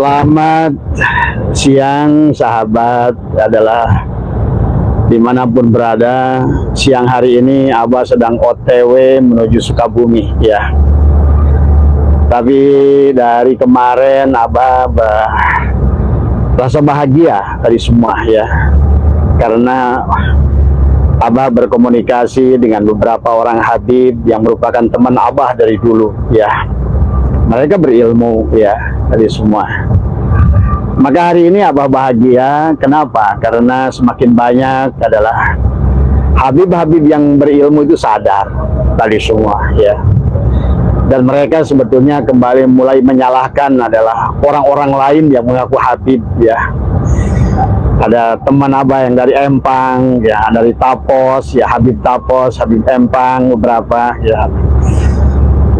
Selamat siang sahabat, adalah dimanapun berada. Siang hari ini Abah sedang OTW menuju Sukabumi ya. Tapi dari kemarin Abah rasa bahagia dari semua ya, karena Abah berkomunikasi dengan beberapa orang habib yang merupakan teman Abah dari dulu ya. Mereka berilmu ya dari semua. Maka hari ini Abah bahagia. Kenapa? Karena semakin banyak adalah habib-habib yang berilmu itu sadar tadi semua ya. Dan mereka sebetulnya kembali mulai menyalahkan adalah orang-orang lain yang mengaku habib ya. Ada teman Abah yang dari Empang ya, dari Tapos ya, Habib Tapos, Habib Empang beberapa ya.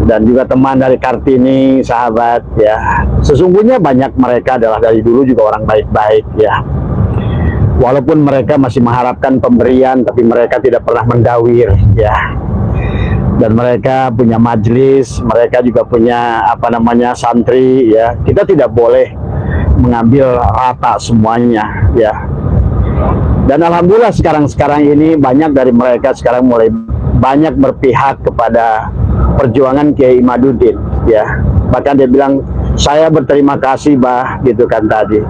Dan juga teman dari Kartini, sahabat ya. Sesungguhnya banyak mereka adalah dari dulu juga orang baik-baik ya. Walaupun mereka masih mengharapkan pemberian, tapi mereka tidak pernah mendawir ya. Dan mereka punya majelis, mereka juga punya santri ya. Kita tidak boleh mengambil rata semuanya ya. Dan alhamdulillah sekarang ini banyak dari mereka sekarang mulai banyak berpihak kepada perjuangan Kiai Imaduddin ya. Bahkan dia bilang, saya berterima kasih bah, gitu kan tadi.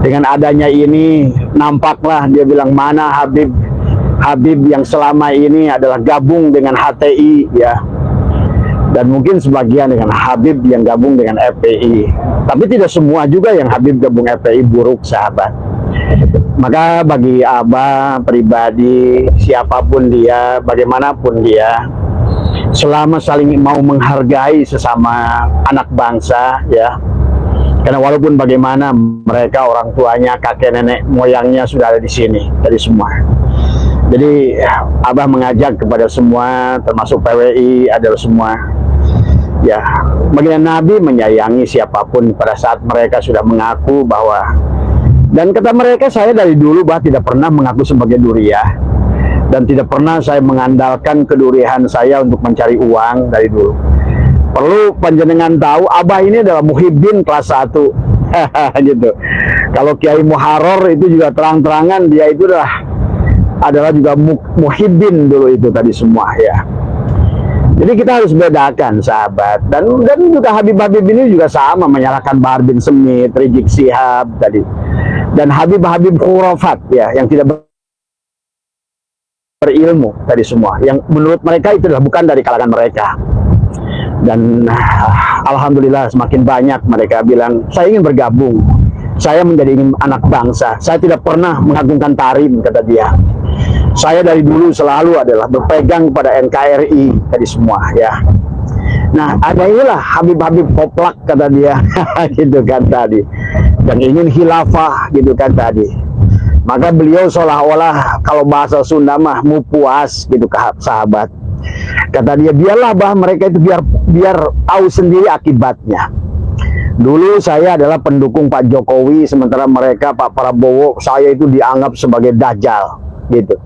Dengan adanya ini nampaklah dia bilang mana Habib yang selama ini adalah gabung dengan HTI ya. Dan mungkin sebagian dengan Habib yang gabung dengan FPI. Tapi tidak semua juga yang Habib gabung FPI buruk sahabat. Maka bagi Abah pribadi, siapapun dia, bagaimanapun dia, selama saling mau menghargai sesama anak bangsa ya. Karena walaupun bagaimana mereka orang tuanya, kakek nenek moyangnya sudah ada di sini dari semua. Jadi Abah mengajak kepada semua, termasuk PWI, adalah semua ya, baginda Nabi menyayangi siapapun pada saat mereka sudah mengaku bahwa, dan kata mereka, saya dari dulu bah tidak pernah mengaku sebagai duriah. Dan tidak pernah saya mengandalkan kedurihan saya untuk mencari uang dari dulu. Perlu panjenengan tahu, Abah ini adalah muhibbin kelas 1 gitu. Kalau Kiai Muharrar itu juga terang-terangan dia itu adalah juga muhibbin dulu itu tadi semua ya. Jadi kita harus bedakan sahabat. Dan juga Habib-Habib ini juga sama menyalahkan Bahar bin Smith, Rizik Syihab tadi. Dan Habib-Habib khurafat ya, yang tidak berilmu tadi semua, yang menurut mereka itu adalah bukan dari kalangan mereka. Dan alhamdulillah semakin banyak mereka bilang, saya ingin bergabung, saya ingin anak bangsa, saya tidak pernah mengagungkan tarim, kata dia. Saya dari dulu selalu adalah berpegang pada NKRI tadi semua ya. Nah ada inilah Habib-Habib poplak, kata dia gitu kan tadi, dan ingin khilafah gitu kan tadi. Maka beliau seolah-olah kalau bahasa Sunda mah mau puas gitu sahabat. Kata dia, biarlah bah mereka itu biar tahu sendiri akibatnya. Dulu saya adalah pendukung Pak Jokowi, sementara mereka Pak Prabowo saya itu dianggap sebagai dajjal gitu.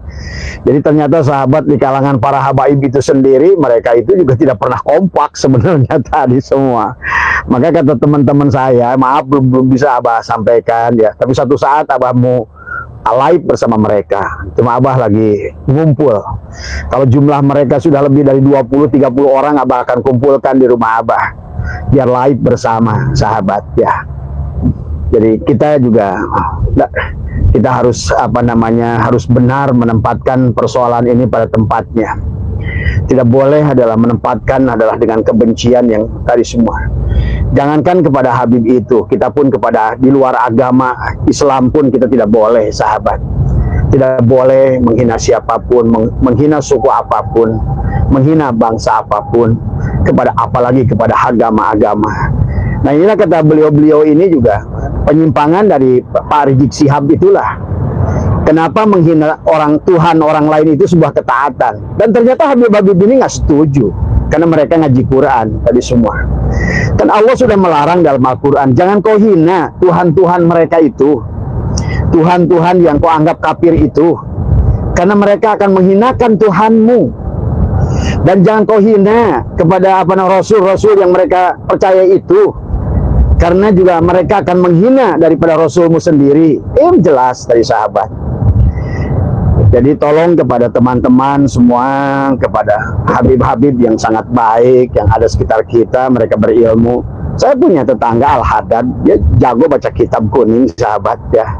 Jadi ternyata sahabat di kalangan para habaib itu sendiri, mereka itu juga tidak pernah kompak sebenarnya tadi semua. Maka kata teman-teman saya, maaf belum bisa Abah sampaikan ya, tapi satu saat Abah mau live bersama mereka. Cuma Abah lagi ngumpul. Kalau jumlah mereka sudah lebih dari 20-30 orang, Abah akan kumpulkan di rumah Abah biar live bersama sahabat ya. Jadi kita juga harus harus benar menempatkan persoalan ini pada tempatnya. Tidak boleh adalah menempatkan adalah dengan kebencian yang tadi semua. Jangankan kepada Habib itu, kita pun kepada di luar agama Islam pun kita tidak boleh sahabat. Tidak boleh menghina siapapun, menghina suku apapun, menghina bangsa apapun, apalagi kepada agama-agama. Nah inilah kata beliau-beliau ini juga penyimpangan dari Pak Rizik Syihab itulah. Kenapa menghina orang Tuhan orang lain itu sebuah ketaatan. Dan ternyata Habib-Habib ini nggak setuju, karena mereka ngaji Quran tadi semua. Kan Allah sudah melarang dalam Al-Quran, jangan kau hina Tuhan-Tuhan mereka itu, Tuhan-Tuhan yang kau anggap kafir itu, karena mereka akan menghinakan Tuhanmu. Dan jangan kau hina kepada Rasul-Rasul yang mereka percaya itu, karena juga mereka akan menghina daripada Rasulmu sendiri. Jelas dari sahabat. Jadi tolong kepada teman-teman semua, kepada Habib-Habib yang sangat baik yang ada sekitar kita, mereka berilmu. Saya punya tetangga Al-Haddad, dia jago baca kitab kuning, sahabat ya.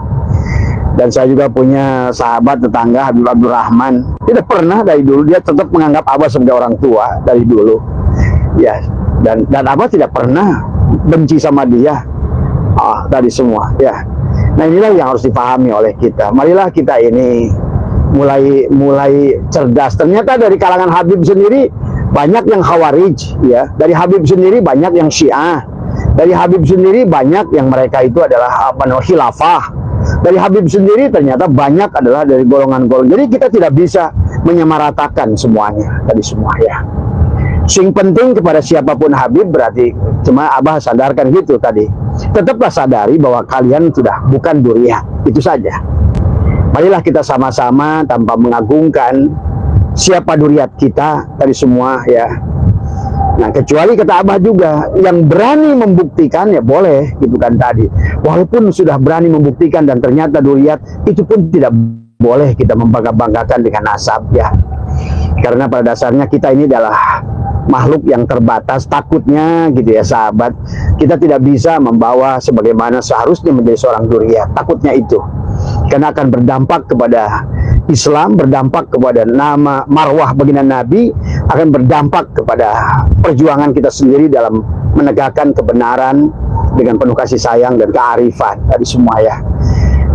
Dan saya juga punya sahabat tetangga Habib Abdurrahman. Tidak pernah dari dulu, dia tetap menganggap Abah sebagai orang tua dari dulu. Ya, dan Abah tidak pernah benci sama dia. Tadi semua ya. Nah, inilah yang harus dipahami oleh kita. Marilah kita ini mulai cerdas. Ternyata dari kalangan Habib sendiri banyak yang Khawarij ya. Dari Habib sendiri banyak yang Syiah. Dari Habib sendiri banyak yang mereka itu adalah khilafah. Dari Habib sendiri ternyata banyak adalah dari golongan-golongan. Jadi kita tidak bisa menyamaratakan semuanya tadi semua ya. Sing penting kepada siapapun Habib berarti cuma Abah sadarkan gitu tadi. Tetaplah sadari bahwa kalian sudah bukan duriat. Itu saja. Marilah kita sama-sama tanpa mengagungkan siapa duriat kita tadi semua ya. Nah, kecuali kata Abah juga yang berani membuktikan ya boleh gitu kan tadi. Walaupun sudah berani membuktikan dan ternyata duriat, itu pun tidak boleh kita membangga-banggakan dengan nasab ya. Karena pada dasarnya kita ini adalah makhluk yang terbatas, takutnya gitu ya sahabat. Kita tidak bisa membawa sebagaimana seharusnya menjadi seorang duriat. Takutnya itu. Karena akan berdampak kepada Islam, berdampak kepada nama marwah baginda Nabi, akan berdampak kepada perjuangan kita sendiri dalam menegakkan kebenaran dengan penuh kasih sayang dan kearifan tadi semua ya.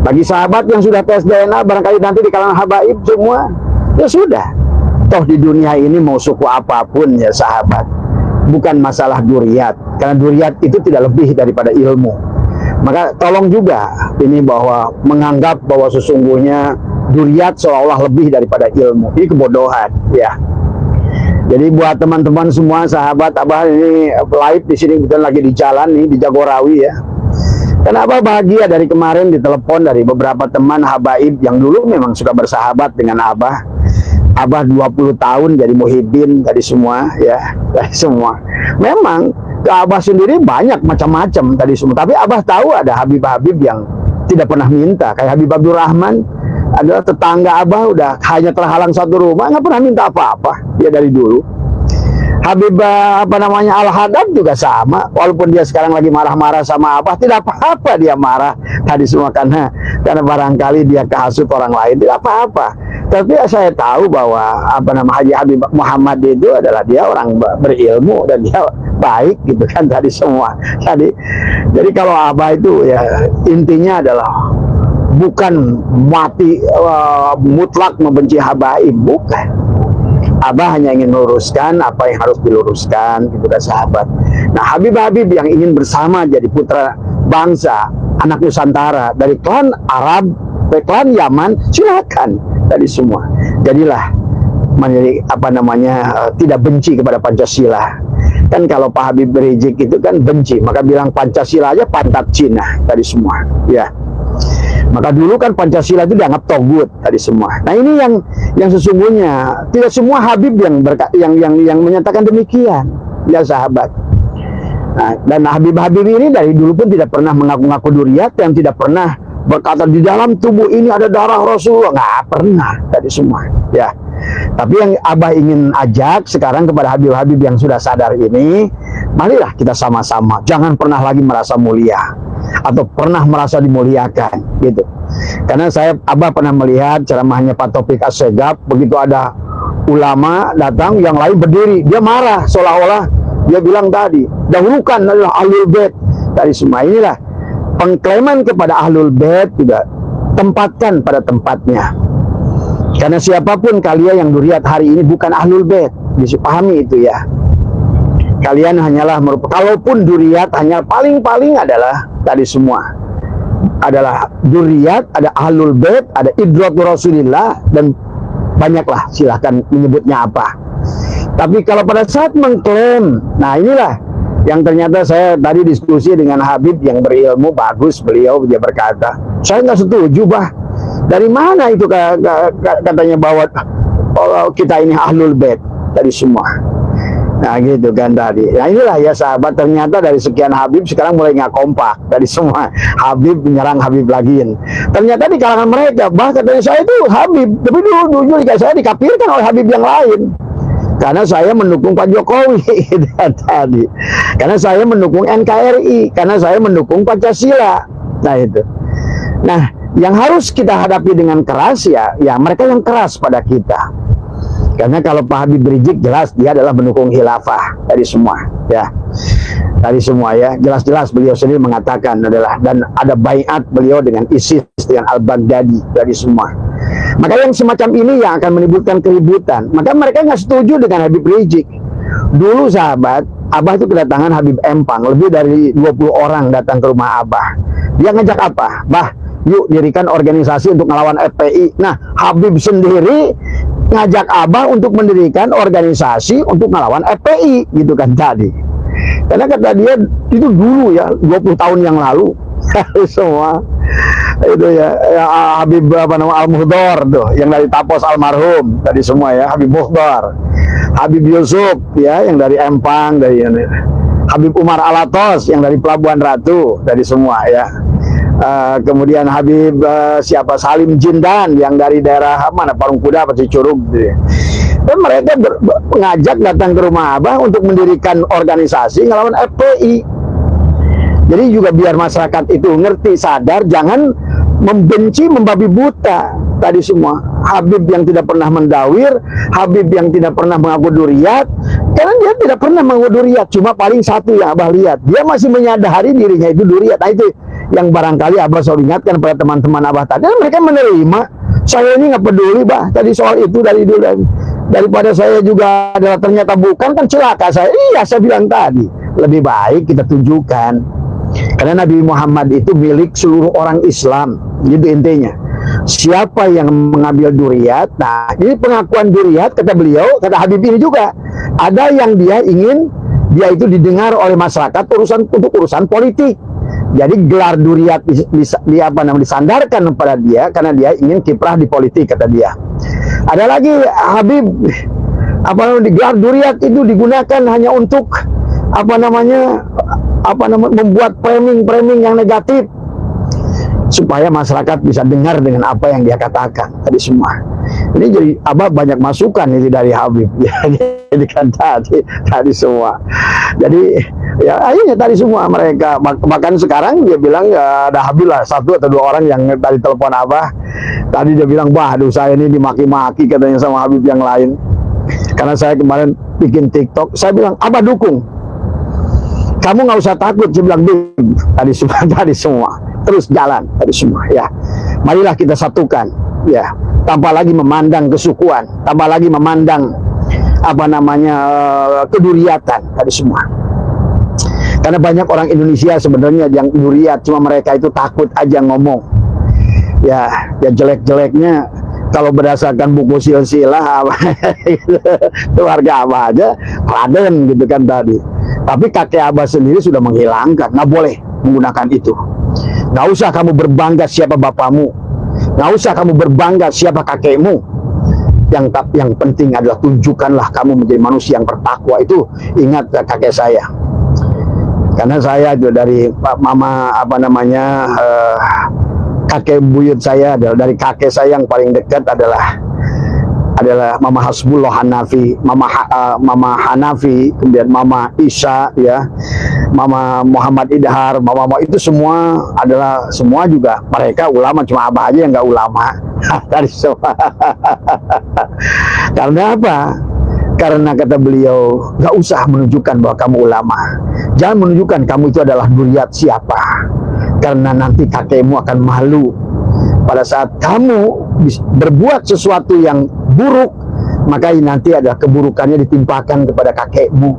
Bagi sahabat yang sudah tes DNA barangkali nanti di kalangan habaib semua, ya sudah. Toh di dunia ini mau suku apapun ya sahabat, bukan masalah duriat, karena duriat itu tidak lebih daripada ilmu. Maka tolong juga ini bahwa menganggap bahwa sesungguhnya duriat seolah-olah lebih daripada ilmu. Ini kebodohan ya. Jadi buat teman-teman semua sahabat, Abah ini live di sini kebetulan lagi di jalan nih di Jagorawi ya. Dan Abah bahagia dari kemarin ditelepon dari beberapa teman habaib yang dulu memang suka bersahabat dengan Abah. Abah 20 tahun jadi muhibin tadi semua ya, dari semua. Memang ke Abah sendiri banyak macam-macam tadi semua. Tapi Abah tahu ada Habib-Habib yang tidak pernah minta. Kayak Habib Abdurrahman adalah tetangga Abah, udah hanya terhalang satu rumah, nggak pernah minta apa-apa. Ya dari dulu. Habib Al-Haddad juga sama. Walaupun dia sekarang lagi marah-marah sama Abah, tidak apa-apa dia marah tadi semua karena barangkali dia kehasut orang lain, tidak apa-apa. Tapi saya tahu bahwa Haji Habib Muhammad itu adalah dia orang berilmu dan dia baik gitu kan tadi semua. Jadi kalau Abah itu ya intinya adalah bukan mati mutlak membenci habaib, bukan. Abah hanya ingin meluruskan apa yang harus diluruskan gitu kan sahabat. Nah, Habib-Habib yang ingin bersama jadi putra bangsa, anak Nusantara dari klan Arab, dari klan Yaman, silakan tadi semua. Jadilah menjadi tidak benci kepada Pancasila. Kan kalau Pak Habib Rizik itu kan benci, maka bilang Pancasila aja pantat Cina tadi semua ya. Maka dulu kan Pancasila itu dianggap togut tadi semua. Nah, ini yang sesungguhnya tidak semua Habib yang menyatakan demikian ya sahabat. Nah, dan Habib-Habib ini dari dulu pun tidak pernah mengaku-ngaku duriat, yang tidak pernah berkata di dalam tubuh ini ada darah Rasulullah, nggak pernah tadi semua ya. Tapi yang Abah ingin ajak sekarang kepada Habib-Habib yang sudah sadar ini, marilah kita sama-sama jangan pernah lagi merasa mulia atau pernah merasa dimuliakan gitu. Karena Abah pernah melihat ceramahnya Pak Taufik Assegaf, begitu ada ulama datang yang lain berdiri, dia marah seolah-olah dia bilang tadi dahulukan adalah Ahlul Bait tadi semua. Inilah pengklaiman kepada Ahlul Bait juga tempatkan pada tempatnya. Karena siapapun kalian yang duriat hari ini bukan Ahlul Bait, bisa pahami itu ya. Kalian hanyalah kalaupun duriat hanya paling-paling adalah tadi semua adalah duriat, ada Ahlul Bait, ada Idratu Rasulillah, dan banyaklah silahkan menyebutnya apa. Tapi kalau pada saat mengklaim, nah inilah yang ternyata saya tadi diskusi dengan Habib yang berilmu bagus, beliau dia berkata, saya nggak setuju bah. Dari mana itu katanya bahwa kita ini Ahlul Bait tadi semua. Nah gitu kan tadi. Nah inilah ya sahabat, ternyata dari sekian Habib sekarang mulai nggak kompak. Dari semua Habib menyerang Habib lagiin. Ternyata di kalangan mereka, bahkan katanya saya itu Habib, tapi dulu saya dikafirkan oleh Habib yang lain. Karena saya mendukung Pak Jokowi gitu kan tadi. Karena saya mendukung NKRI, karena saya mendukung Pancasila. Nah itu. Nah, yang harus kita hadapi dengan keras ya mereka yang keras pada kita. Karena kalau Pak Habib Rizik jelas dia adalah mendukung khilafah dari semua ya. Dari semua ya, jelas-jelas beliau sendiri mengatakan adalah, dan ada baiat beliau dengan ISIS, dengan Al-Baghdadi, dari semua. Maka yang semacam ini yang akan menimbulkan keributan. Maka mereka nggak setuju dengan Habib Rizik. Dulu sahabat, Abah itu kedatangan Habib Empang, lebih dari 20 orang datang ke rumah Abah. Dia ngajak apa? Bah, yuk dirikan organisasi untuk melawan FPI. Nah, Habib sendiri ngajak Abah untuk mendirikan organisasi untuk melawan FPI, gitu kan tadi. Karena kata dia itu dulu ya, 20 tahun yang lalu. Semua itu ya Habib Al-Muhdor tuh, yang dari Tapos almarhum tadi semua ya, Habib Muhdor, Habib Yusuf ya, yang dari Empang, dari Habib Umar Alatos yang dari Pelabuhan Ratu, dari semua ya. Kemudian Habib siapa Salim Jindan yang dari daerah mana, Parungkuda apa Cicurug gitu. Dan mereka mengajak datang ke rumah Abah untuk mendirikan organisasi ngelawan FPI. Jadi juga biar masyarakat itu ngerti, sadar, jangan membenci, membabi buta tadi semua. Habib yang tidak pernah mendawir, Habib yang tidak pernah mengaku duriat, karena dia tidak pernah mengaku duriat. Cuma paling satu yang Abah lihat, dia masih menyadari dirinya itu duriat. Nah itu yang barangkali Abah selalu ingatkan pada teman-teman Abah tadi. Dan mereka menerima. Saya ini nggak peduli, bah, tadi soal itu dari dulu. Daripada saya juga adalah ternyata bukan, kan celaka saya. Iya, saya bilang tadi, lebih baik kita tunjukkan. Karena Nabi Muhammad itu milik seluruh orang Islam, gitu intinya. Siapa yang mengambil duriat, nah ini pengakuan duriat, kata beliau, kata Habib ini juga, ada yang dia ingin, dia itu didengar oleh masyarakat untuk urusan politik. Jadi gelar duriat disandarkan kepada dia karena dia ingin kiprah di politik, kata dia. Ada lagi Habib gelar duriat itu digunakan hanya untuk membuat framing yang negatif supaya masyarakat bisa dengar dengan apa yang dia katakan tadi semua. Ini jadi Abah banyak masukan itu dari Habib ya, jadi kan tadi semua. Jadi ya akhirnya tadi semua mereka, bahkan sekarang dia bilang ya, ada Habib lah 1 atau 2 orang yang tadi telepon Abah. Tadi dia bilang, "Bah, aduh saya ini dimaki-maki," katanya sama Habib yang lain. Karena saya kemarin bikin TikTok, saya bilang, "Abah dukung. Kamu nggak usah takut," saya bilang, tadi semua. Terus jalan tadi semua ya. Marilah kita satukan ya, tanpa lagi memandang kesukuan, tanpa lagi memandang keduriatan tadi semua. Karena banyak orang Indonesia sebenarnya yang duriat, cuma mereka itu takut aja ngomong. Ya jelek-jeleknya kalau berdasarkan buku silsilah keluarga Abah aja Raden gitu kan tadi. Tapi kakek Abah sendiri sudah menghilangkan, nggak boleh menggunakan itu. Nggak usah kamu berbangga siapa bapakmu, nggak usah kamu berbangga siapa kakekmu. Yang penting adalah tunjukkanlah kamu menjadi manusia yang bertakwa. Itu ingat kakek saya. Karena saya itu dari mama kakek buyut saya adalah dari kakek saya yang paling dekat adalah Mama Hasbullah Hanafi, Mama Hanafi, kemudian Mama Isya ya, Mama Muhammad Idhar, Mama itu semua adalah juga mereka ulama, cuma Abah aja yang nggak ulama. Dari semua. Karena apa? Karena kata beliau, nggak usah menunjukkan bahwa kamu ulama. Jangan menunjukkan kamu itu adalah duriat siapa. Karena nanti kakekmu akan malu. Pada saat kamu berbuat sesuatu yang buruk, maka nanti ada keburukannya ditimpakan kepada kakekmu.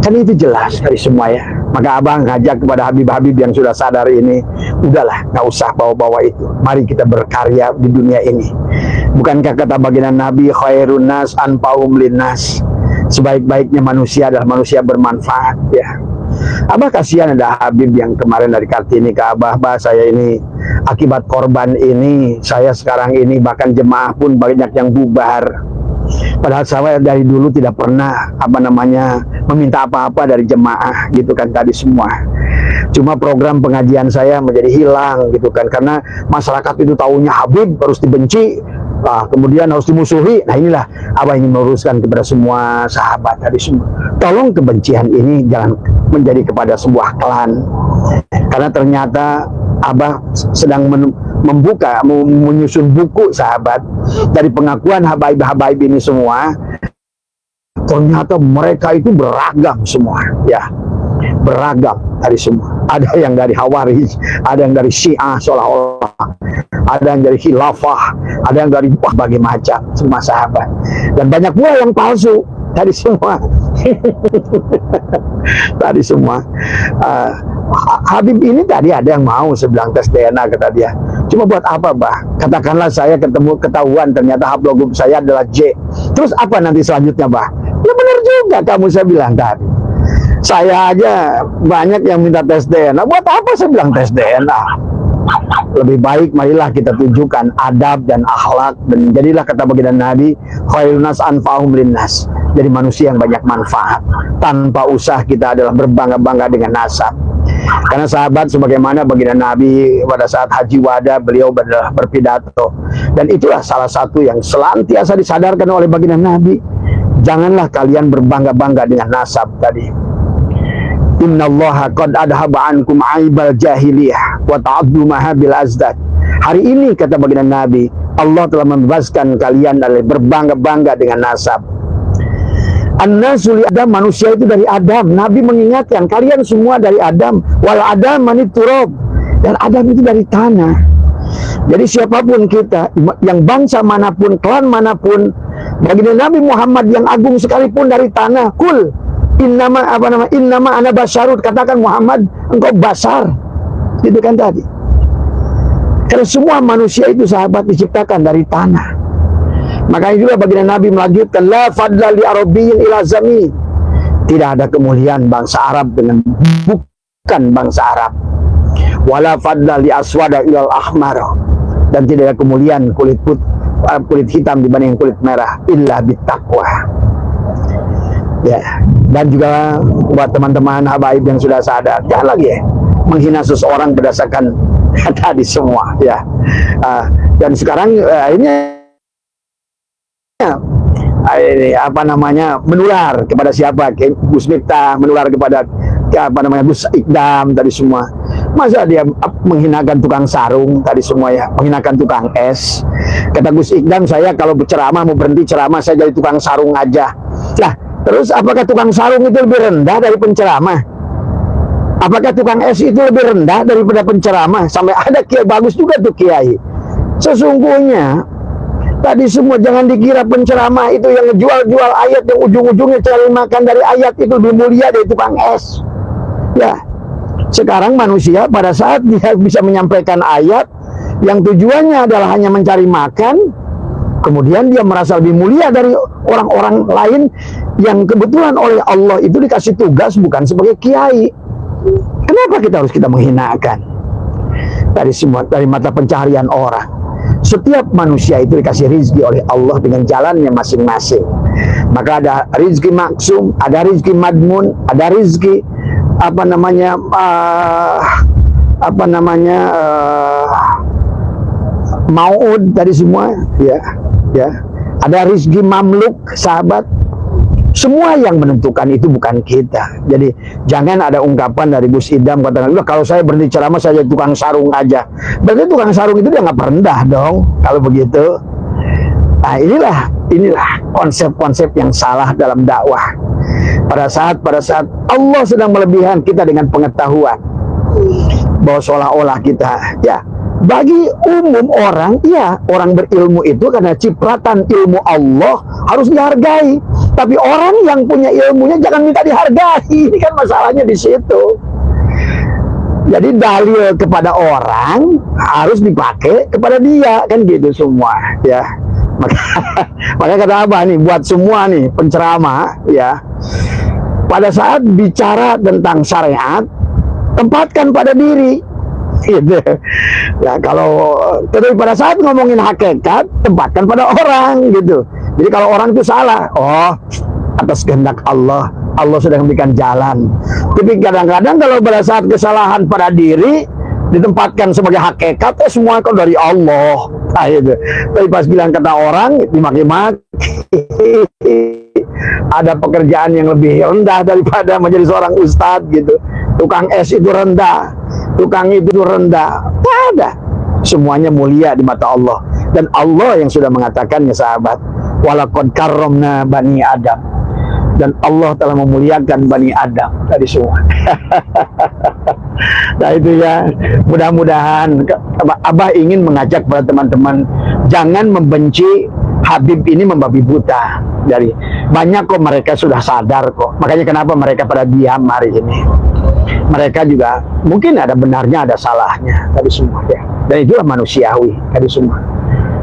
Kan itu jelas dari semua ya. Maka Abang ngajak kepada Habib-Habib yang sudah sadar ini, udahlah, nggak usah bawa-bawa itu. Mari kita berkarya di dunia ini. Bukankah kata baginda Nabi, khairun nas anfa'uhum linnas, sebaik-baiknya manusia adalah manusia bermanfaat ya. Abah kasihan ada Habib yang kemarin dari Kartini ke Abah, saya ini akibat korban ini, saya sekarang ini bahkan jemaah pun banyak yang bubar. Padahal saya dari dulu tidak pernah meminta apa-apa dari jemaah gitu kan tadi semua. Cuma program pengajian saya menjadi hilang gitu kan, karena masyarakat itu taunya Habib harus dibenci, kemudian harus dimusuhi. Nah inilah Abah ingin meluruskan kepada semua sahabat tadi semua. Tolong kebencian ini jangan menjadi kepada sebuah klan, karena ternyata Abah sedang menyusun buku sahabat dari pengakuan habaib-habaib ini semua. Ternyata mereka itu beragam semua, ya, beragam dari semua. Ada yang dari Hawarij, ada yang dari Syiah seolah-olah, ada yang dari Khilafah, ada yang dari berbagai macam semua sahabat, dan banyak pula yang palsu tadi semua. Tadi semua Habib ini tadi ada yang mau sebilang tes DNA kata dia. Cuma buat apa, Bah? Katakanlah saya ketahuan ternyata haplogrup saya adalah J. Terus apa nanti selanjutnya, Bah? Ya benar juga kamu, saya bilang tadi. Saya aja banyak yang minta tes DNA. Buat apa saya bilang tes DNA? Lebih baik marilah kita tunjukkan adab dan akhlak, dan jadilah kata baginda Nabi, khairun nas anfa'uhum linnas. Jadi manusia yang banyak manfaat. Tanpa usah kita adalah berbangga-bangga dengan nasab. Karena sahabat, sebagaimana baginda Nabi pada saat haji wada, beliau berpidato, dan itulah salah satu yang senantiasa disadarkan oleh baginda Nabi. Janganlah kalian berbangga-bangga dengan nasab tadi. Innallaha qad adhaba ankum aibal jahiliyah wa ta'addu mahabil azdad. Hari ini kata baginda Nabi, Allah telah membebaskan kalian dari berbangga-bangga dengan nasab. An-nasul Adam, manusia itu dari Adam. Nabi mengingatkan kalian semua dari Adam. Wal Adam manit turab, dan Adam itu dari tanah. Jadi siapapun kita, yang bangsa manapun, klan manapun, baginda Nabi Muhammad yang agung sekalipun dari tanah. Kul innama ana basyarut, katakan Muhammad engkau basar, gitu kan tadi. Karena semua manusia itu sahabat diciptakan dari tanah. Makanya juga baginda Nabi melanjutkan, la fadla li arabiyyin ila zami. Tidak ada kemuliaan bangsa Arab dengan bukan bangsa Arab. Wala fadla li aswada ilal ahmar. Dan tidak ada kemuliaan kulit hitam dibanding kulit merah illa bittaqwa. Ya, dan juga buat teman-teman habaib yang sudah sadar, jangan lagi menghina seseorang berdasarkan tadi semua, ya. Dan sekarang ini menular kepada siapa? Gus Miftah menular kepada Gus Ikdam tadi semua. Masa dia menghinakan tukang sarung tadi semua, ya, menghinakan tukang es. Kata Gus Ikdam, saya kalau berceramah mau berhenti ceramah saya jadi tukang sarung aja. Lah, terus apakah tukang sarung itu lebih rendah dari penceramah? Apakah tukang es itu lebih rendah daripada penceramah? Sampai ada kiai bagus juga tuh kiai. Sesungguhnya tadi semua jangan dikira penceramah itu yang ngejual-jual ayat yang ujung-ujungnya cari makan dari ayat itu lebih mulia dari tukang es. Ya, sekarang manusia pada saat dia bisa menyampaikan ayat yang tujuannya adalah hanya mencari makan, kemudian dia merasa lebih mulia dari orang-orang lain yang kebetulan oleh Allah itu dikasih tugas bukan sebagai kiai. Kenapa kita menghinakan? Dari semua, dari mata pencaharian orang. Setiap manusia itu dikasih rizki oleh Allah dengan jalannya masing-masing. Maka ada rizki maksum, ada rizki madmun, ada rizki mau'ud tadi semua, ya. Ada rizki mamluk, sahabat. Semua yang menentukan itu bukan kita. Jadi jangan ada ungkapan dari Gus Idam katakan, kalau saya berhenti ceramah saya jadi tukang sarung aja. Berarti tukang sarung itu dia nggak rendah dong kalau begitu. Nah inilah konsep-konsep yang salah dalam dakwah. Pada saat Allah sedang melebihkan kita dengan pengetahuan bahwa seolah-olah kita, ya, bagi umum orang, ya, orang berilmu itu karena cipratan ilmu Allah harus dihargai. Tapi orang yang punya ilmunya jangan minta dihargai. Ini kan masalahnya di situ. Jadi dalil kepada orang harus dipakai kepada dia, kan gitu semua, ya. Maka kata Abah nih buat semua nih penceramah, ya. Pada saat bicara tentang syariat, tempatkan pada diri. Gitu. Nah, kalau terus pada saat ngomongin hakikat, tempatkan pada orang, gitu. Jadi kalau orang itu salah, oh atas kehendak Allah, Allah sudah memberikan jalan. Tapi kadang-kadang kalau pada saat kesalahan pada diri ditempatkan sebagai hakikat, semua kan dari Allah. Nah, itu. Tapi pas bilang kata orang dimaki-maki. Ada pekerjaan yang lebih rendah daripada menjadi seorang ustadz gitu. Tukang es itu rendah, tukang itu rendah. Tak ada. Semuanya mulia di mata Allah. Dan Allah yang sudah mengatakannya, sahabat, walaqad karramna bani Adam. Dan Allah telah memuliakan bani Adam tadi semua. Nah itu ya, mudah-mudahan Abah ingin mengajak pada teman-teman, jangan membenci Habib ini membabi buta. Dari banyak kok mereka sudah sadar kok. Makanya kenapa mereka pada diam hari ini. Mereka juga mungkin ada benarnya, ada salahnya tadi semua ya. Dan itulah manusiawi tadi semua.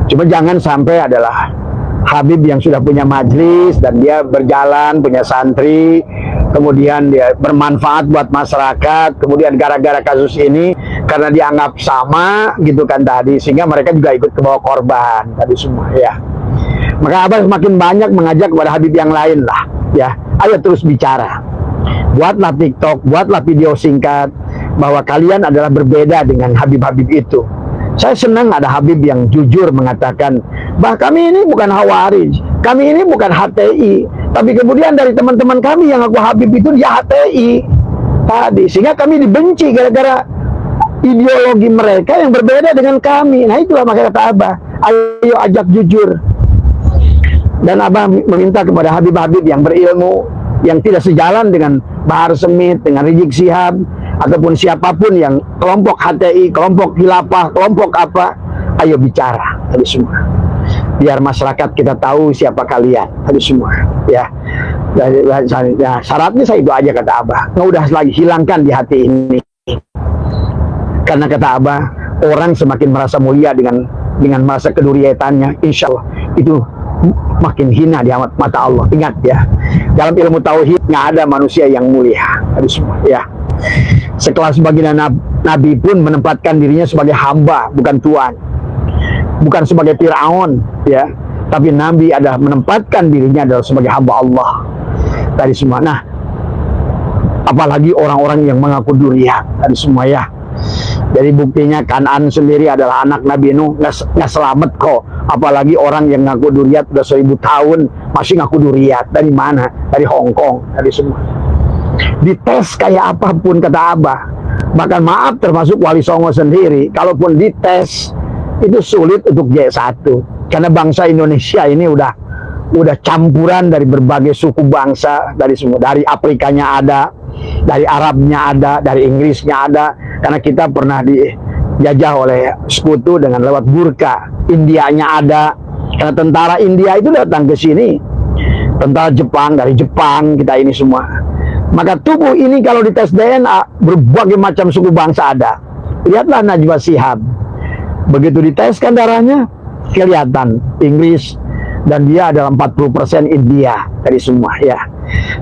Cuma jangan sampai adalah Habib yang sudah punya majlis dan dia berjalan, punya santri, kemudian dia bermanfaat buat masyarakat, kemudian gara-gara kasus ini karena dianggap sama gitu kan tadi, sehingga mereka juga ikut ke bawah korban tadi semua ya. Maka Abah semakin banyak mengajak kepada Habib yang lain lah ya, ayo terus bicara, buatlah TikTok, buatlah video singkat bahwa kalian adalah berbeda dengan Habib-Habib itu. Saya senang ada Habib yang jujur mengatakan bahwa kami ini bukan Khawarij, kami ini bukan HTI, tapi kemudian dari teman-teman kami yang aku Habib itu dia HTI tadi, sehingga kami dibenci gara-gara ideologi mereka yang berbeda dengan kami. Nah itulah maka kata Abah, ayo ajak jujur. Dan Abah meminta kepada Habib-Habib yang berilmu, yang tidak sejalan dengan Bahar Smith, dengan Rizik Syihab, ataupun siapapun yang kelompok HTI, kelompok khilafah, kelompok apa, ayo bicara tadi semua. Biar masyarakat kita tahu siapa kalian tadi semua ya. Nah, syaratnya saya itu aja kata Abah. Nggak udah lagi hilangkan di hati ini. Karena kata Abah, orang semakin merasa mulia dengan merasa keduriatannya, insya Allah itu makin hina di mata Allah. Ingat ya, dalam ilmu tauhid nggak ada manusia yang mulia tadi semua ya. Sekelas baginda Nabi pun menempatkan dirinya sebagai hamba, bukan tuan, bukan sebagai Fir'aun ya, tapi Nabi adalah menempatkan dirinya adalah sebagai hamba Allah tadi semua. Nah, apalagi orang-orang yang mengaku duriat tadi semua ya. Jadi buktinya Kan'an sendiri adalah anak Nabi Nuh, nggak selamat kok. Apalagi orang yang ngaku duriat udah 1000 tahun masih ngaku duriat. Dari mana? Dari Hong Kong tadi semua. Dites kayak apapun kata Abah, bahkan maaf termasuk Wali Songo sendiri, kalaupun dites itu sulit untuk J1, karena bangsa Indonesia ini udah campuran dari berbagai suku bangsa dari semua, dari Afrikanya ada, dari Arabnya ada, dari Inggrisnya ada, karena kita pernah dijajah oleh sekutu dengan lewat burka. Indianya ada, karena tentara India itu datang ke sini, tentara Jepang dari Jepang, kita ini semua. Maka tubuh ini kalau dites DNA berbagai macam suku bangsa ada. Lihatlah Najwa Shihab, begitu diteskan darahnya kelihatan Inggris, dan dia adalah 40% India dari semua ya.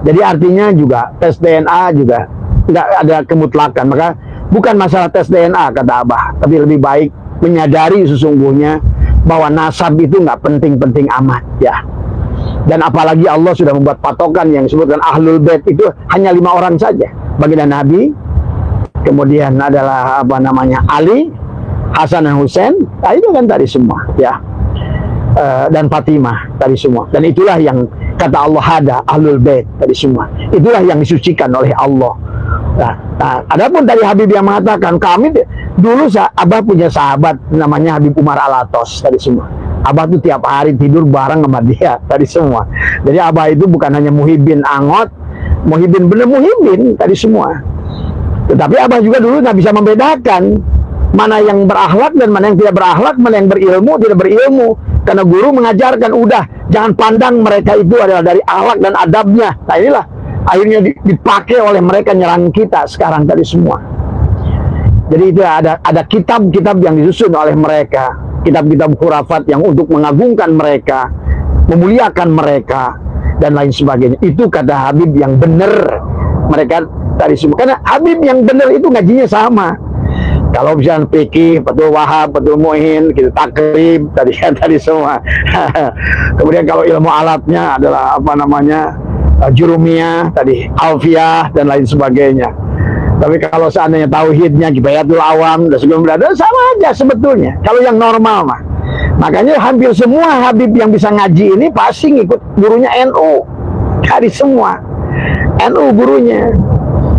Jadi artinya juga tes DNA juga nggak ada kemutlakan. Maka bukan masalah tes DNA kata Abah, tapi lebih baik menyadari sesungguhnya bahwa nasab itu nggak penting-penting amat ya. Dan apalagi Allah sudah membuat patokan yang disebutkan Ahlul Bait itu hanya 5 orang saja. Baginda Nabi, kemudian adalah apa namanya Ali, Hasan dan Husain, nah itu kan tadi semua ya. Dan Fatimah tadi semua. Dan itulah yang kata Allah ada Ahlul Bait tadi semua. Itulah yang disucikan oleh Allah. Nah, adapun tadi Habib yang mengatakan kami dulu Abah punya sahabat namanya Habib Umar Alatos tadi semua. Abah tuh tiap hari tidur bareng sama dia tadi semua. Jadi Abah itu bukan hanya muhibin angot, muhibin bener muhibin tadi semua. Tetapi Abah juga dulu nggak bisa membedakan mana yang berakhlak dan mana yang tidak berakhlak, mana yang berilmu, tidak berilmu. Karena guru mengajarkan udah jangan pandang mereka itu adalah dari akhlak dan adabnya. Nah inilah akhirnya dipakai oleh mereka nyerang kita sekarang tadi semua. Jadi itu ada kitab-kitab yang disusun oleh mereka, kitab-kitab khurafat yang untuk mengagungkan mereka, memuliakan mereka dan lain sebagainya. Itu kata Habib yang benar mereka tadi semua. Karena Habib yang benar itu ngajinya sama. Kalau misalnya fikih, Fathul Wahab, Fathul Muin, gitu, takrib tadi tadi semua. Kemudian kalau ilmu alatnya adalah apa namanya, jurumiyah tadi, alfiyah dan lain sebagainya. Tapi kalau seandainya tauhidnya kifayatul awam dan sebelum berada sama aja sebetulnya. Kalau yang normal mah. Makanya hampir semua habib yang bisa ngaji ini pasti ngikut gurunya NU. Tadi semua NU gurunya.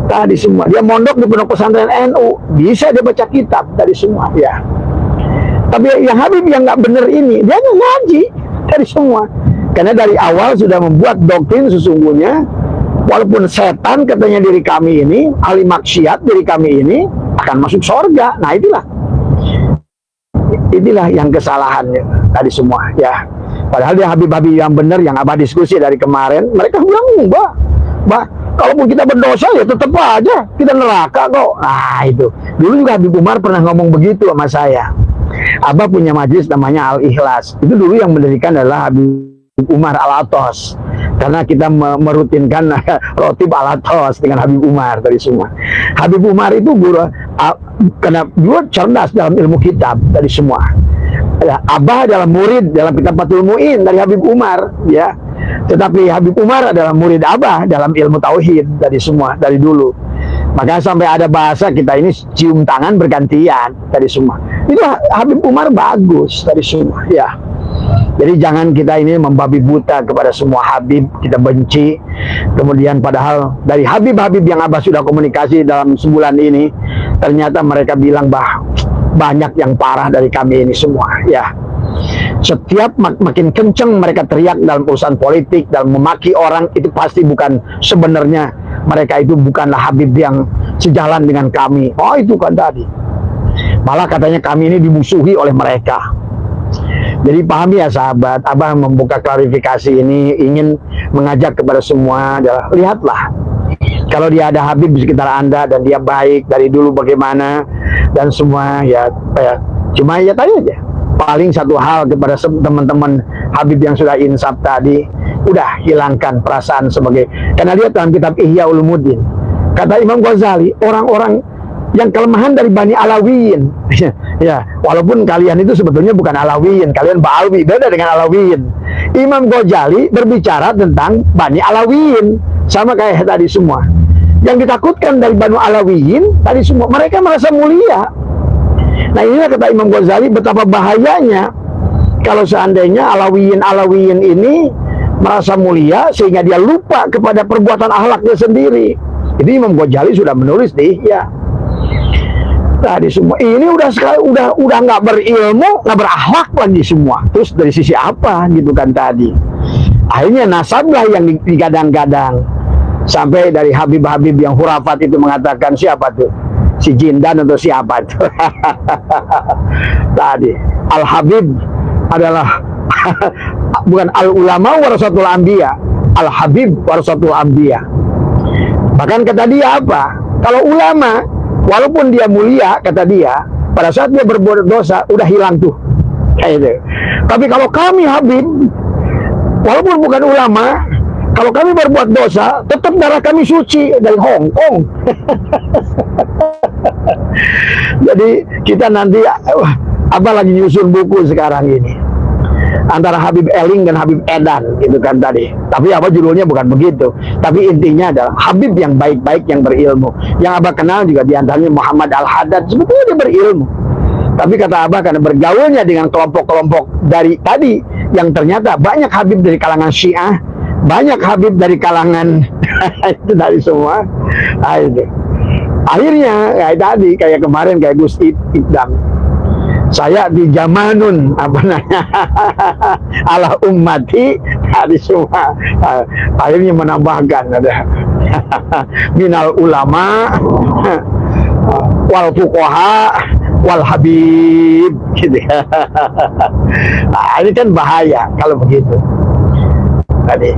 Tadi semua dia mondok di pondok pesantren NU, bisa dia baca kitab tadi semua ya. Tapi yang habib yang nggak bener ini dia nggak ngaji tadi semua, karena dari awal sudah membuat doktrin sesungguhnya walaupun setan katanya diri kami ini ahli maksiat, diri kami ini akan masuk surga. Nah inilah yang kesalahannya tadi semua ya. Padahal dia habib-habib yang benar yang abah diskusi dari kemarin, mereka bilang mbak, kalaupun kita berdosa ya tetap aja kita neraka kok. Nah itu dulu juga Habib Umar pernah ngomong begitu sama saya. Abah punya majelis namanya Al-Ikhlas. Itu dulu yang mendirikan adalah Habib Umar Al-Atos, karena kita merutinkan rotib Al-Atos dengan Habib Umar tadi semua. Habib Umar itu guru, karena dia cerdas dalam ilmu kitab tadi semua. Abah adalah murid dalam kitab Fathul Muin dari Habib Umar ya. Tetapi Habib Umar adalah murid Abah dalam ilmu tauhid dari semua, dari dulu. Maka sampai ada bahasa kita ini cium tangan bergantian dari semua. Itu Habib Umar bagus dari semua ya. Jadi jangan kita ini membabi buta kepada semua habib, kita benci. Kemudian padahal dari habib-habib yang Abah sudah komunikasi dalam sebulan ini, ternyata mereka bilang banyak yang parah dari kami ini semua ya. Setiap makin kenceng mereka teriak dalam urusan politik, dalam memaki orang, itu pasti bukan, sebenarnya mereka itu bukanlah habib yang sejalan dengan kami. Oh itu kan tadi, malah katanya kami ini dimusuhi oleh mereka. Jadi pahami ya sahabat, Abah membuka klarifikasi ini ingin mengajak kepada semua adalah, lihatlah kalau dia ada habib di sekitar Anda dan dia baik dari dulu bagaimana dan semua ya, cuma ya tadi aja paling satu hal kepada teman-teman habib yang sudah insaf tadi, udah hilangkan perasaan sebagai, karena lihat dalam kitab Ihya Ulumuddin kata Imam Ghazali, orang-orang yang kelemahan dari Bani Alawiyin ya, walaupun kalian itu sebetulnya bukan Alawiyin, kalian Ba'alwi, beda dengan Alawiyin. Imam Ghazali berbicara tentang Bani Alawiyin, sama kayak tadi semua. Yang ditakutkan dari Bani Alawiyin tadi semua, mereka merasa mulia. Nah inilah kata Imam Ghazali betapa bahayanya kalau seandainya Alawiyin ini merasa mulia sehingga dia lupa kepada perbuatan akhlaknya sendiri. Jadi Imam Ghazali sudah menulis di Ihya. Tadi semua ini udah nggak berilmu, nggak berakhlak lagi semua. Terus dari sisi apa gitu kan tadi? Akhirnya nasablah yang digadang-gadang. Sampai dari habib-habib yang hurafat itu mengatakan, siapa tuh? Si Jindan atau siapa tuh? Tadi Al-Habib adalah bukan Al-Ulama warasatul Anbiya, Al-Habib warasatul Anbiya. Bahkan kata dia apa? Kalau ulama walaupun dia mulia, kata dia, pada saat dia berbuat dosa, udah hilang tuh. Kayak gitu. Tapi kalau kami habib, walaupun bukan ulama, kalau kami berbuat dosa, tetap darah kami suci dari Hong Kong. Jadi kita nanti, Abah lagi nyusun buku sekarang ini. Antara Habib Eling dan Habib Edan gitu kan tadi. Tapi Abah judulnya bukan begitu. Tapi intinya adalah Habib yang baik-baik yang berilmu. Yang Abah kenal juga diantaranya Muhammad Al-Haddad. Sebetulnya dia berilmu. Tapi kata Abah karena bergaulnya dengan kelompok-kelompok dari tadi yang ternyata banyak Habib dari kalangan Syiah, banyak Habib dari kalangan itu dari semua. Nah, itu. Akhirnya kayak tadi, kayak kemarin kayak Gus Idam. Saya di zamanun apa namanya ala ummati tadi semua, akhirnya menambahkan ada minal ulama wal fuqaha wal habib gitu. Nah, ini kan bahaya kalau begitu. Tadi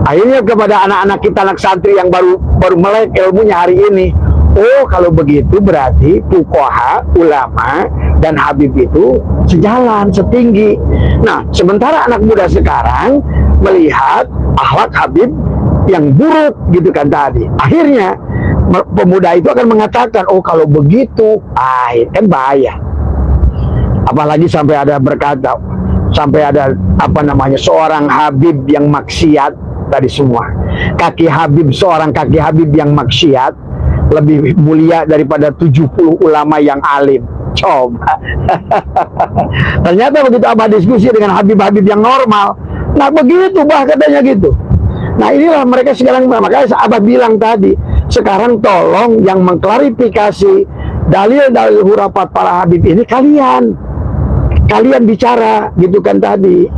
akhirnya kepada anak-anak kita, anak santri yang baru melek ilmunya hari ini, oh kalau begitu berarti fuqaha, ulama dan habib itu sejalan, setinggi. Nah, sementara anak muda sekarang melihat akhlak habib yang buruk gitu kan tadi. Akhirnya pemuda itu akan mengatakan, oh kalau begitu, kan bahaya. Apalagi sampai ada berkata, sampai ada seorang Habib yang maksiat tadi semua. Seorang kaki Habib yang maksiat lebih mulia daripada 70 ulama yang alim. Coba. Ternyata begitu Abah diskusi dengan Habib-Habib yang normal, nah begitu bah katanya gitu. Nah inilah mereka sekarang, makanya Abah bilang tadi, sekarang tolong yang mengklarifikasi dalil-dalil hurafat para Habib ini kalian bicara gitu kan tadi.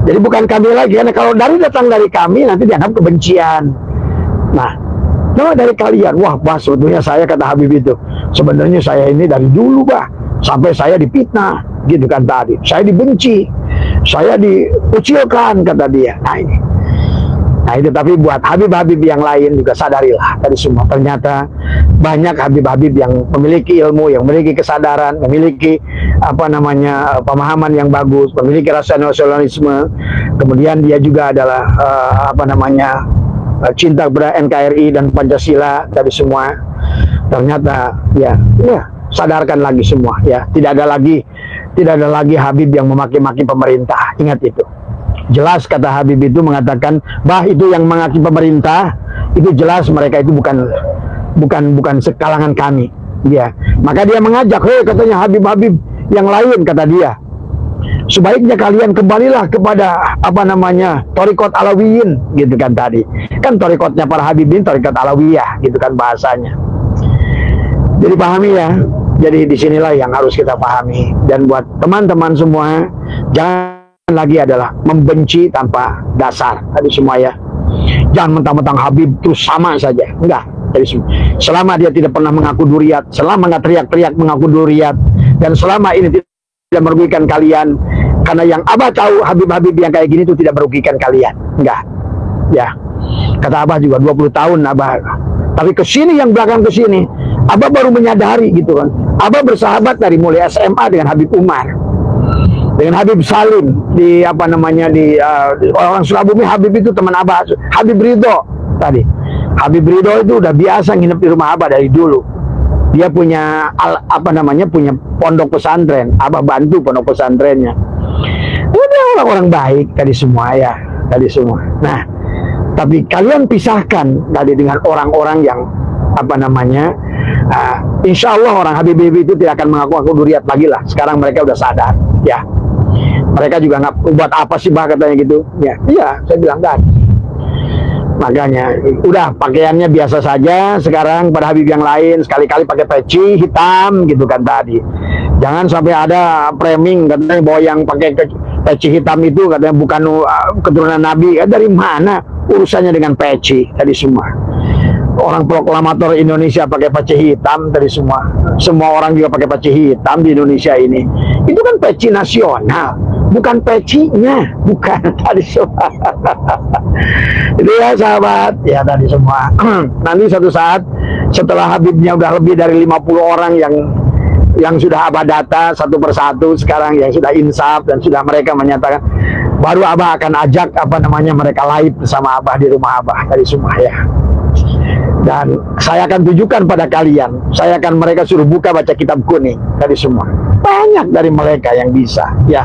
Jadi bukan kami lagi, karena kalau datang dari kami nanti dianggap kebencian. Nah dari kalian, wah bah sebetulnya saya, kata Habib itu, sebenarnya saya ini dari dulu bah, sampai saya dipitnah gitu kan tadi, saya dibenci, saya dikucilkan kata dia. Nah itu tapi buat Habib-Habib yang lain juga sadarilah tadi semua, ternyata banyak Habib-Habib yang memiliki ilmu, yang memiliki kesadaran, memiliki pemahaman yang bagus, memiliki rasa nasionalisme, kemudian dia juga adalah cinta kepada NKRI dan Pancasila tadi semua. Ternyata ya sadarkan lagi semua ya, tidak ada lagi Habib yang memaki-maki pemerintah. Ingat itu. Jelas kata Habib itu mengatakan, bah itu yang mengaki pemerintah itu jelas mereka itu bukan sekalangan kami. Ya, maka dia mengajak, katanya Habib-Habib yang lain, kata dia, sebaiknya kalian kembalilah kepada Thariqat Alawiyin gitu kan tadi. Kan thariqatnya para Habib ini thariqat Alawiyah gitu kan bahasanya. Jadi pahami ya. Jadi disinilah yang harus kita pahami. Dan buat teman-teman semua, jangan lagi adalah membenci tanpa dasar tadi semua ya. Jangan mentang-mentang Habib terus sama saja. Enggak. Selama dia tidak pernah mengaku duriat, selama nggak teriak-teriak mengaku duriat, dan selama ini tidak merugikan kalian, karena yang Abah tahu Habib-Habib yang kayak gini itu tidak merugikan kalian. Enggak. Ya. Kata Abah juga 20 tahun Abah. Tapi kesini yang belakang kesini, Abah baru menyadari gitu kan. Abah bersahabat dari mulai SMA dengan Habib Umar, dengan Habib Salim di orang Sukabumi. Habib itu teman Abah. Habib Ridho tadi. Habib Ridho itu udah biasa nginep di rumah Abah dari dulu. Dia punya punya pondok pesantren. Abah bantu pondok pesantrennya. Udah orang-orang baik tadi semua ya, tadi semua. Nah, tapi kalian pisahkan tadi dengan orang-orang yang insya Allah orang Habib-Habib itu tidak akan mengaku duriat lagi lah. Sekarang mereka udah sadar ya. Mereka juga nggak buat apa sih bah katanya gitu ya. Iya, saya bilang kan. Makanya udah pakaiannya biasa saja sekarang pada Habib yang lain, sekali-kali pakai peci hitam gitu kan tadi. Jangan sampai ada framing katanya bahwa yang pakai peci hitam itu katanya bukan keturunan Nabi. Dari mana urusannya dengan peci tadi semua? Orang proklamator Indonesia pakai peci hitam tadi semua. Semua orang juga pakai peci hitam di Indonesia ini. Itu kan peci nasional, bukan pecinya, bukan tadi semua. Itu ya sahabat, ya tadi semua. Nanti suatu saat setelah Habibnya udah lebih dari 50 orang yang sudah Abah data satu persatu sekarang, yang sudah insaf dan sudah mereka menyatakan, baru Abah akan ajak mereka live bersama Abah di rumah Abah tadi semua ya. Dan saya akan tunjukkan pada kalian, saya akan mereka suruh buka baca kitab kuning tadi semua. Banyak dari mereka yang bisa ya.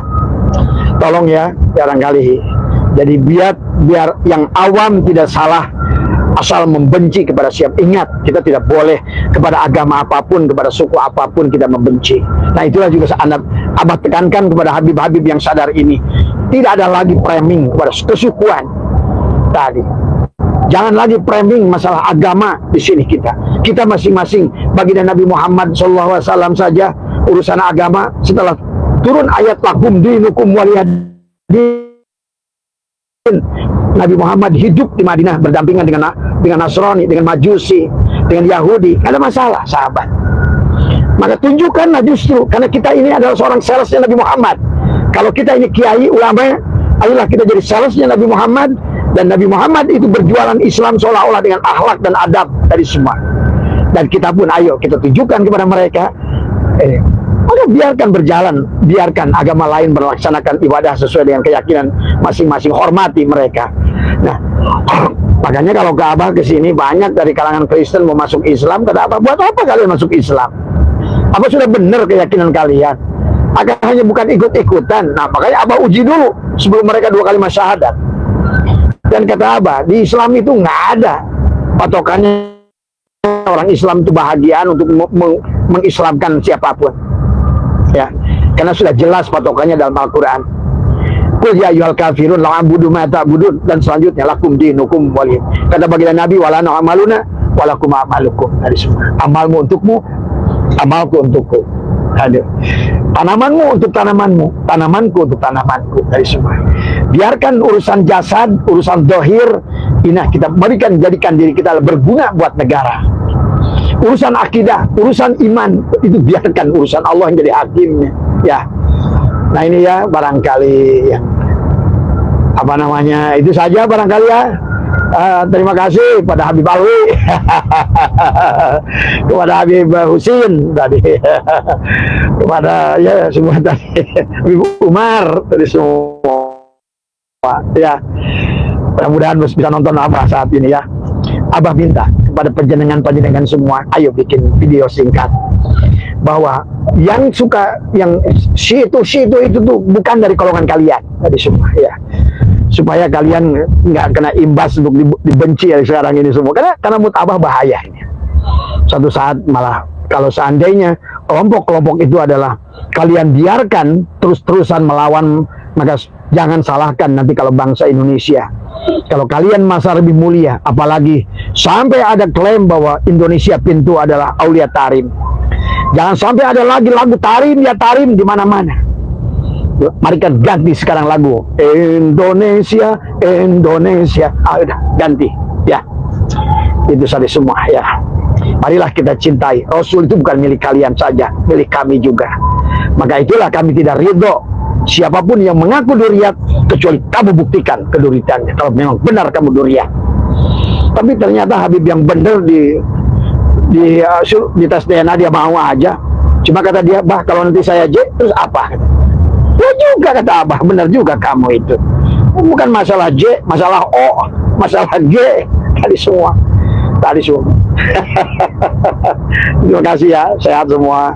Tolong ya, barangkali. Jadi biar yang awam tidak salah asal membenci kepada siapa. Ingat, kita tidak boleh kepada agama apapun, kepada suku apapun kita membenci. Nah itulah juga Abah tekankan kepada Habib-Habib yang sadar ini. Tidak ada lagi framing kepada kesukuan tadi. Jangan lagi framing masalah agama di sini kita. Kita masing-masing baginda Nabi Muhammad SAW saja urusan agama setelah turun ayat lakum dinukum waliyadin. Nabi Muhammad hidup di Madinah berdampingan dengan Nasrani, dengan Majusi, dengan Yahudi. Tidak ada masalah, sahabat. Maka tunjukkanlah justru, karena kita ini adalah seorang salesnya Nabi Muhammad. Kalau kita ini kiai, ulama, ayolah kita jadi salesnya Nabi Muhammad. Dan Nabi Muhammad itu berjualan Islam seolah-olah dengan akhlak dan adab dari semua. Dan kita pun ayo kita tunjukkan kepada mereka. Maka biarkan berjalan, biarkan agama lain melaksanakan ibadah sesuai dengan keyakinan masing-masing, hormati mereka. Nah, Makanya kalau ke Abah ke sini banyak dari kalangan Kristen mau masuk Islam, kata Abah, buat apa kalian masuk Islam? Apa sudah benar keyakinan kalian? Agar hanya bukan ikut-ikutan. Nah, makanya Abah uji dulu sebelum mereka 2 kalimat syahadat. Dan kata Abah, di Islam itu nggak ada patokannya orang Islam itu bahagiaan untuk mengislamkan siapapun. Ya, karena sudah jelas patokannya dalam Al-Quran. Qul ya ayyuhal kafirun la a'budu ma ta'budun, dan selanjutnya lakum dinukum waliyad. Kata baginda Nabi, wala na'maluna walakum a'malukum. Dari semua. Amalmu untukmu, amalku untukku. Hadir. Tanamanmu untuk tanamanmu, tanamanku untuk tanamanku. Dari semua. Biarkan urusan jasad, urusan dohir, ini kita berikan, jadikan diri kita berguna buat negara. Urusan akidah, urusan iman, itu biarkan urusan Allah yang jadi hakimnya. Ya. Nah ini ya barangkali yang apa namanya, itu saja barangkali ya. Terima kasih pada Habib Alwi, kepada Habib Husin tadi, kepada ya semua tadi, Habib Umar tadi semua. Ya, mudah-mudahan bisa nonton Abah saat ini ya. Abah minta kepada penjenengan semua, ayo bikin video singkat bahwa yang suka, yang si itu tuh bukan dari golongan kalian tadi semua ya, supaya kalian nggak kena imbas untuk dibenci ya sekarang ini semua, karena menurut Abah bahaya ini. Suatu saat malah kalau seandainya kelompok-kelompok itu adalah kalian biarkan terus-terusan melawan, maka jangan salahkan nanti kalau bangsa Indonesia. Kalau kalian masa lebih mulia, apalagi sampai ada klaim bahwa Indonesia pintu adalah Aulia Tarim. Jangan sampai ada lagi lagu Tarim ya Tarim di mana-mana. Mari kita ganti sekarang lagu Indonesia, Indonesia. Udah ganti ya. Itu saja semua ya. Marilah kita cintai. Rasul itu bukan milik kalian saja, milik kami juga. Maka itulah kami tidak ridho siapapun yang mengaku duriat, kecuali kamu buktikan keduriannya kalau memang benar kamu duriat. Tapi ternyata Habib yang benar di tes DNA dia mau aja. Cuma kata dia, bah kalau nanti saya J terus apa? Ya juga kata Abah, benar juga kamu itu. Bukan masalah J, masalah O, masalah G, tadi semua. Terima kasih ya, sehat semua.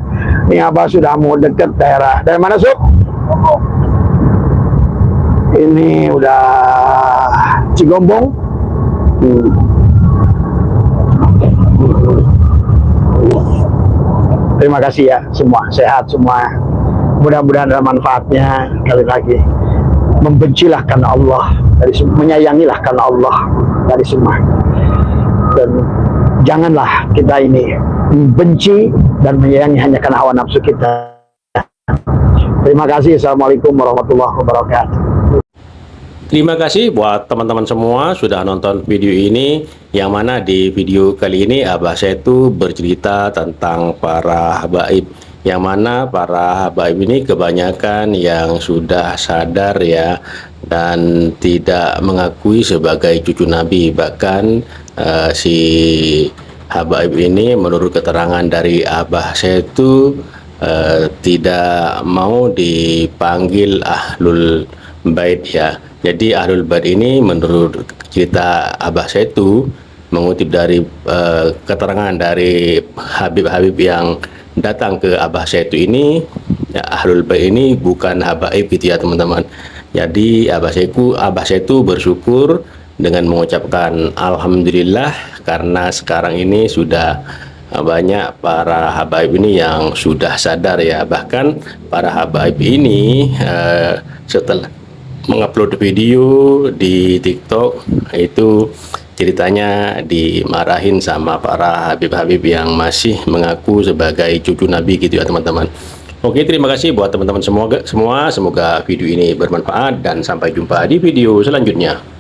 Ini Abah sudah mau dekat daerah. Dari mana Suk? Ini udah Cigombong. Terima kasih ya semua, sehat semua. Mudah-mudahan ada manfaatnya. Kali lagi, membencilah karena Allah, menyayangilah karena Allah dari semua. Dan janganlah kita ini membenci dan menyayangi hanya karena hawa nafsu kita. Terima kasih. Assalamualaikum warahmatullahi wabarakatuh. Terima kasih buat teman-teman semua sudah nonton video ini, yang mana di video kali ini Abah Setu bercerita tentang para habaib, yang mana para habaib ini kebanyakan yang sudah sadar ya, dan tidak mengakui sebagai cucu Nabi. Bahkan si habaib ini menurut keterangan dari Abah Setu tidak mau dipanggil Ahlul Bait ya. Jadi Ahlul Bait ini menurut cerita Abah Setu, mengutip dari keterangan dari Habib-Habib yang datang ke Abah Setu ini, ya, Ahlul Bait ini bukan habaib gitu ya teman-teman. Jadi Abah Setu bersyukur dengan mengucapkan Alhamdulillah, karena sekarang ini sudah banyak para habaib ini yang sudah sadar ya. Bahkan para habaib ini setelah mengupload video di TikTok itu ceritanya dimarahin sama para habib-habib yang masih mengaku sebagai cucu Nabi gitu ya teman-teman. Oke, terima kasih buat teman-teman semua. Semoga video ini bermanfaat dan sampai jumpa di video selanjutnya.